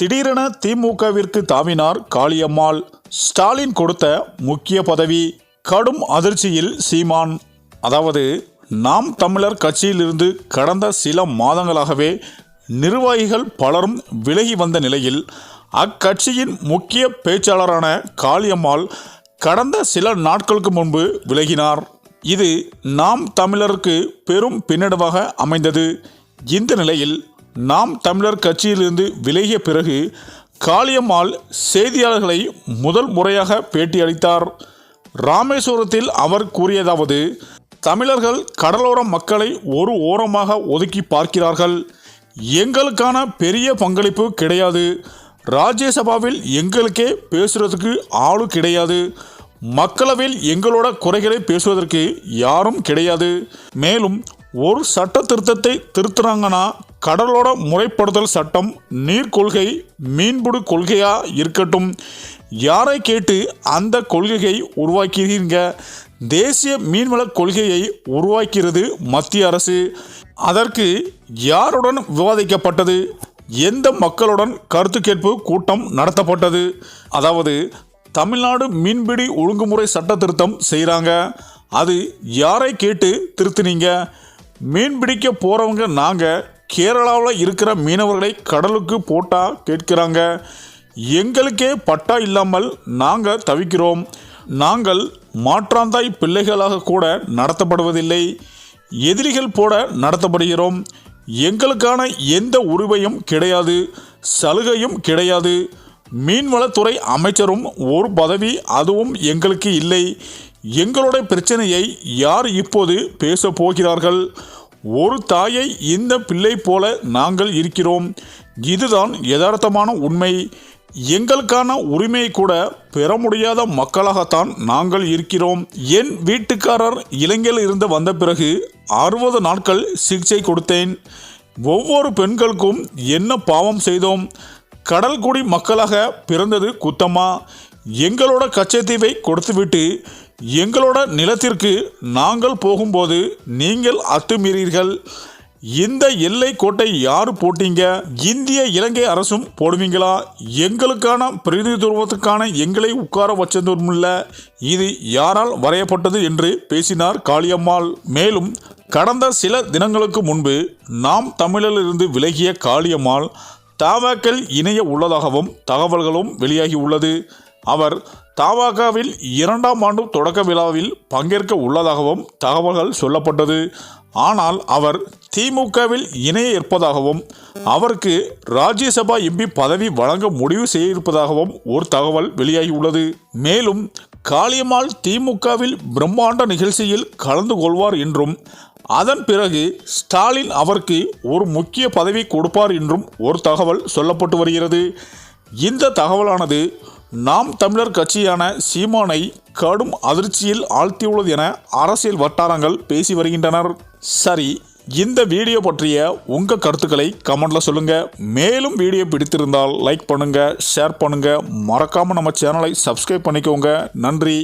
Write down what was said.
திடீரென திமுகவிற்கு தாவினார் காளியம்மாள். ஸ்டாலின் கொடுத்த முக்கிய பதவி. கடும் அதிர்ச்சியில் சீமான். அதாவது நாம் தமிழர் கட்சியிலிருந்து கடந்த சில மாதங்களாகவே நிர்வாகிகள் பலரும் விலகி வந்த நிலையில் அக்கட்சியின் முக்கிய பேச்சாளரான காளியம்மாள் கடந்த சில நாட்களுக்கு முன்பு விலகினார். இது நாம் தமிழருக்கு பெரும் பின்னடைவாக அமைந்தது. இந்த நிலையில் நாம் தமிழர் கட்சியிலிருந்து விலகிய பிறகு காளியம்மாள் செய்தியாளர்களை முதல் முறையாக பேட்டியளித்தார். ராமேஸ்வரத்தில் அவர் கூறியதாவது: தமிழர்கள் கடலோர மக்களை ஒரு ஓரமாக ஒதுக்கி பார்க்கிறார்கள். எங்களுக்கான பெரிய பங்களிப்பு கிடையாது. ராஜ்யசபாவில் எங்களுக்கே பேசுறதுக்கு ஆளு கிடையாது. மக்களவையில் எங்களோட குறைகளை பேசுவதற்கு யாரும் கிடையாது. மேலும் ஒரு சட்ட திருத்தத்தை திருத்துறாங்கன்னா கடலோட முறைப்படுத்தல் சட்டம், நீர் கொள்கை, மீன்பிடி கொள்கையா இருக்கட்டும். யாரை கேட்டு அந்த கொள்கையை உருவாக்கிறீங்க? தேசிய மீன்வள கொள்கையை உருவாக்கிறது மத்திய அரசு. அதற்கு யாருடன் விவாதிக்கப்பட்டது? எந்த மக்களுடன் கருத்து கேட்பு கூட்டம் நடத்தப்பட்டது? அதாவது தமிழ்நாடு மீன்பிடி ஒழுங்குமுறை சட்ட திருத்தம் செய்கிறாங்க. அது யாரை கேட்டு திருத்தினீங்க? மீன்பிடிக்க போகிறவங்க நாங்கள் கேரளாவில் இருக்கிற மீனவர்களை கடலுக்கு போட்டா கேட்கிறாங்க. எங்களுக்கே பட்டா இல்லாமல் நாங்கள் தவிக்கிறோம். நாங்கள் மாற்றாந்தாய் பிள்ளைகளாக கூட நடத்தப்படுவதில்லை. எதிரிகள் போட நடத்தப்படுகிறோம். எங்களுக்கான எந்த உரிமையும் கிடையாது, சலுகையும் கிடையாது. மீன்வளத்துறை அமைச்சரும் ஒரு பதவி, அதுவும் எங்களுக்கு இல்லை. எங்களுடைய பிரச்சனையை யார் இப்போது பேச போகிறார்கள்? ஒரு தாயை இந்த பிள்ளை போல நாங்கள் இருக்கிறோம். இதுதான் யதார்த்தமான உண்மை. எங்களுக்கான உரிமையை கூட பெற முடியாத மக்களாகத்தான் நாங்கள் இருக்கிறோம். என் வீட்டுக்காரர் இலங்கையில் இருந்து வந்த பிறகு 60 நாட்கள் சிகிச்சை கொடுத்தேன். ஒவ்வொரு பெண்களுக்கும் என்ன பாவம் செய்தோம்? கடல்குடி மக்களாக பிறந்தது குத்தமா? எங்களோட கச்சத்தீவை கொடுத்துவிட்டு எங்களோட நிலத்திற்கு நாங்கள் போகும்போது நீங்கள் அத்துமீறீர்கள். இந்த எல்லை கோட்டை யார் போட்டீங்க? இந்திய இலங்கை அரசும் போடுவீங்களா? எங்களுக்கான பிரதிநிதித்துவத்துக்கான எங்களை உட்கார வச்சதுமில்ல. இது யாரால் வரையப்பட்டது என்று பேசினார் காளியம்மாள். மேலும் கடந்த சில தினங்களுக்கு முன்பு நாம் தமிழிலிருந்து விலகிய காளியம்மாள் தவாக்கள் இணைய உள்ளதாகவும் தகவல்களும் வெளியாகி உள்ளது. அவர் தவாகாவில் 2ஆம் ஆண்டு தொடக்க விழாவில் பங்கேற்க உள்ளதாகவும் தகவல்கள் சொல்லப்பட்டது. ஆனால் அவர் திமுகவில் இணைய இருப்பதாகவும் அவருக்கு ராஜ்யசபா எம்பி பதவி வழங்க முடிவு செய்திருப்பதாகவும் ஒரு தகவல் வெளியாகி உள்ளது. மேலும் காளியம்மாள் திமுகவில் பிரம்மாண்ட நிகழ்ச்சியில் கலந்து கொள்வார் என்றும் அதன் பிறகு ஸ்டாலின் அவருக்கு ஒரு முக்கிய பதவி கொடுப்பார் என்றும் ஒரு தகவல் சொல்லப்பட்டு வருகிறது. இந்த தகவலானது நாம் தமிழர் கட்சியான சீமானை கடும் அதிர்ச்சியில் ஆழ்த்தியுள்ளது என அரசியல் வட்டாரங்கள் பேசி வருகின்றனர். சரி, இந்த வீடியோ பற்றிய உங்கள் கருத்துக்களை கமெண்ட்ல சொல்லுங்க. மேலும் வீடியோ பிடித்திருந்தால் லைக் பண்ணுங்க, ஷேர் பண்ணுங்க, மறக்காம நம்ம சேனலை சப்ஸ்கிரைப் பண்ணிக்கோங்க. நன்றி.